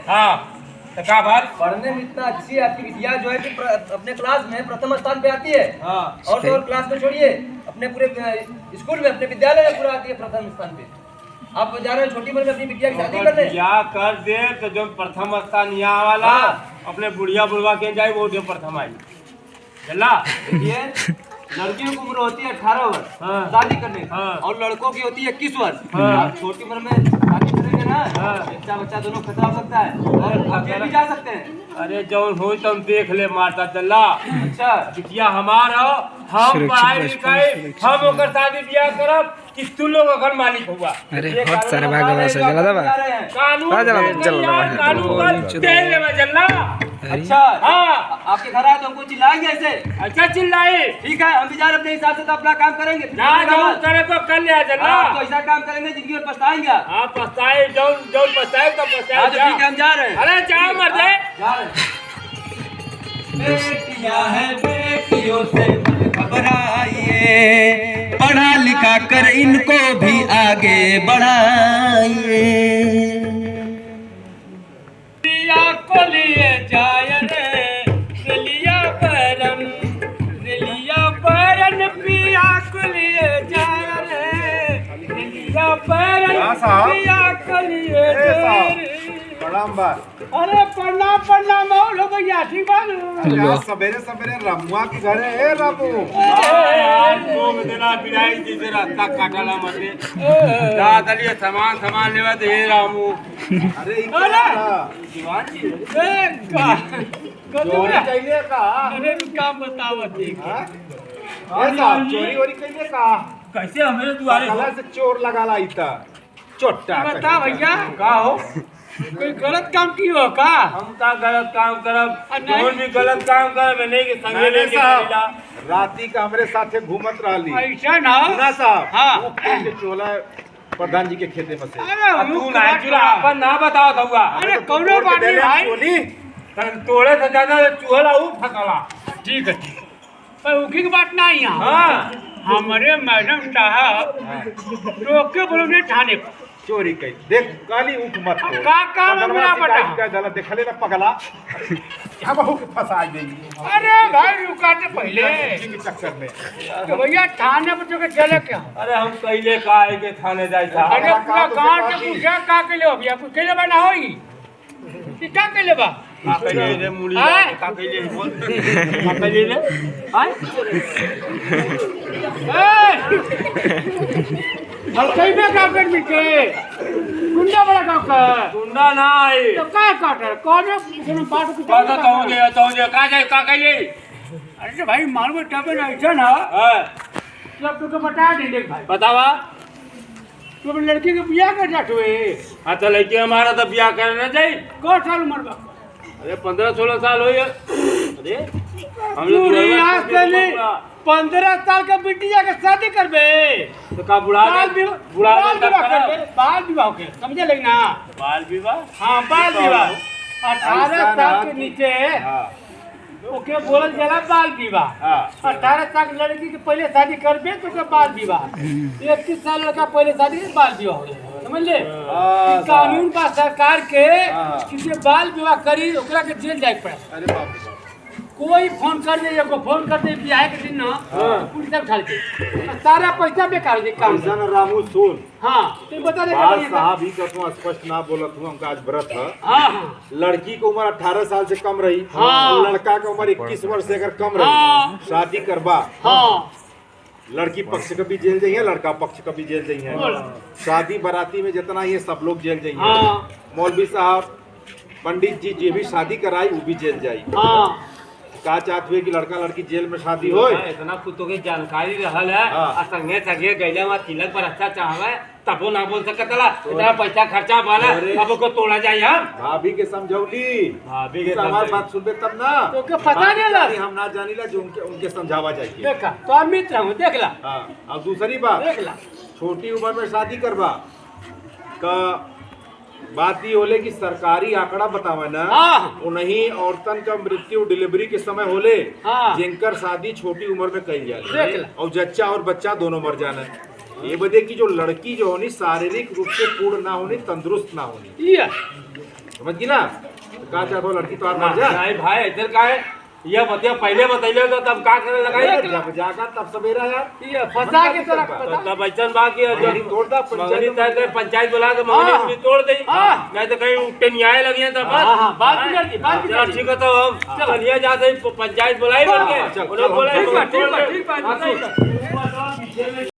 हाँ तो का बात पढ़ने में इतना अच्छी आपकी विद्या जो है कि अपने क्लास में प्रथम स्थान पे आती है। हाँ और तो और क्लास में छोड़िए, अपने पूरे स्कूल में अपने विद्यालय में पूरा आती है प्रथम स्थान पे। आप जा रहे हो छोटी उम्र में अपनी बिटिया की शादी करने। क्या कर दे तो जो प्रथम स्थान यहाँ वाला अपने बुढ़िया बुढ़वा के जाए वो जो प्रथम आई चला। देखिए, लड़कियों की उम्र होती है 18 वर्ष हाँ। शादी करने की, हाँ। और लड़कों की होती है 21 वर्ष। हाँ। आप छोटी उम्र में शादी करेंगे ना, हाँ। बच्चा दोनों खतरा हो सकता है और जेल भी जा सकते हैं। अरे जौन हो तुम देख ले मारता चला। अच्छा, बिटिया हमारा हम पढ़ाई लिखाई हम ओकर शादी ब्याह करब कि तू लोग अगर मालिक हुआ। अरे बहुत सारे भाग से जला दबा कानून कानून जल्ला। अच्छा हाँ आपके घर आए तो हमको चिल्लाएंगे ऐसे? अच्छा चिल्लाए ठीक है, हम भी जा रहे अपने हिसाब से तो अपना काम करेंगे। ना जो करे तो कर लिया जल्ला। तो ऐसा काम करेंगे जिंदगी में पछताएंगे। हाँ पछताए जौन जौन पछताए तो हाँ, पछताए तो ठीक है, हम जा रहे हैं। अरे चाह मर जाए जा रहे हैं। बेटियां हैं बेटियों से घबराइए, पढ़ा लिखा कर इनको भी आगे बढ़ाइए। पिया को लिए जाय रे लिया परन पिया को लिए जाय रे लिया परन पिया को लिए जाय रे। अरे प्रणाम लो भैया ठीक बात। सवेरे सवेरे रमुआ के घर है रमू। लोग देना बिनाई जैसे रास्ता काटला मते जा दलिए सामान लेवा दे रामू। अरे ई क्या दीवान जी ए का चोरी कैले का? अरे काम बतावत देख ऐसा चोरी वोरी कैले का? कैसे हमारे द्वारे साला से चोर लगाला इता चोट्टा बता भैया का हो कोई गलत काम की हो का? हम का गलत काम करब कौन भी गलत काम करब नहीं के संगे लेके चला राती का हमरे साथे घूमत रहली ऐसा ना ना साहब। हाँ। वो के चोला प्रधान जी के खेते में से। अरे तू ना चुरा अपन ना बताओ दउआ। अरे कौनो बात नहीं भाई चोली तोड़े से ज्यादा चूहला ऊ फकला। ठीक है पर उकी की बात नहीं है। हाँ हमारे मैडम साहब रोके बोलोगे थाने को चोरी कई देख काली ऊख मत को का काम हमरा बता का जला देखले ना पगला क्या बहु के फंसा देगी। अरे भाई रुकाते पहले जी के चक्कर में। तो भैया थाने पर जो के चले क्या? अरे हम पहले का है के थाने जाई था। अरे पूरा गांव से पूछा का के ले भैया कुछ के ले बना होई कि का के ले बा का के ले रे मुड़ी का के ले बोल का के ले ले हम कहीं में काम कर मिलके गुंडा बड़ा काम कर गुंडा ना है तो काय काटर कौन है पाठ को पता तो जे का जाए का कहिए। अरे भाई मालूम टबे ना ऐसा ना हां सब तो बता दे देख भाई बतावा तू अपनी लड़की के बियाह कर जात हुए। हां तो लड़की हमारा तो बियाह करना चाहिए को साल उम्र बा? अरे 15-16 साल होई। अरे हम लोग आज से 15 साल का बिटिया के शादी करबे तो का बुढ़ा करबे बाल विवाह के समझे लेना बाल विवाह। हाँ बाल विवाह 18 साल के नीचे ओके बोलल जाला बाल विवाह। 18 साल की लड़की के पहले शादी करबे तो के बाल विवाह। 21 साल लड़का पहले शादी बाल विवाह हो समझ ले। कानून बा सरकार के किसी बाल विवाह करी ओकरा के जेल जाए पड़े। अरे बाप रे कोई फोन कर दे को फोन कर दे बियाह के दिन ना पुलिस उठा के सारा पैसा बेकार दे काम। ऐसा ना रामू सुन। हां तो बता दे बात साहब ही कहतो स्पष्ट ना बोलत हूं हमका आज व्रत है। हां लड़की की उम्र 18 साल से कम रही और लड़का की उम्र 21 वर्ष से अगर कम रही शादी करबा। हां लड़की पक्ष का भी जेल जाइए लड़का पक्ष का भी जेल जाइए। शादी बाराती में जितना ये सब लोग जेल जाइए। मौलवी साहब पंडित जी जे भी शादी कराई वो भी जेल जाई। हां का चाहत हुए कि लड़का लड़की जेल में शादी हो इतना कुतो के जानकारी रहल है आ संगे संगे गइला में तिलक पर अच्छा चाहवे तबो ना बोल सकतला इतना पैसा खर्चा वाला अब को तोड़ा जाई। हम भाभी के समझौली भाभी के हमारी बात सुनबे तब ना तो के पता नहीं ला हम ना जानीला जो उनके समझावा चाहिए। देखा तो मित्र हूं देख ला। हां अब दूसरी बात देख ला छोटी उम्र में शादी करवा का बात ये होले कि सरकारी आंकड़ा बतावे ना उन्हीं औरतन का मृत्यु डिलीवरी के समय होले जिनकर शादी छोटी उम्र में कही जाए और जच्चा और बच्चा दोनों मर जाना। ये बदे की जो लड़की जो होनी शारीरिक रूप से पूर्ण ना होनी तंदुरुस्त ना होनी समझ गई ना? कहा चाहते हो लड़की तो मर जा। नहीं भाई इधर का है ये बतिया पहले बताइले तो तब का करे लगाई जब जागा तब सवेरा यार ये फंसा के तो रख तब बच्चन बाकी मंगनी तोड़ दा मंगनी तय के पंचायत बुला के मंगनी तोड़ दई नहीं तो कहीं उठे न्याय लगिए तो बस बात बिगड़ दी बात बिगड़ ठीक है तो हम चलिए जाते पंचायत बुलाई बोल के उन्होंने बोला ठीक है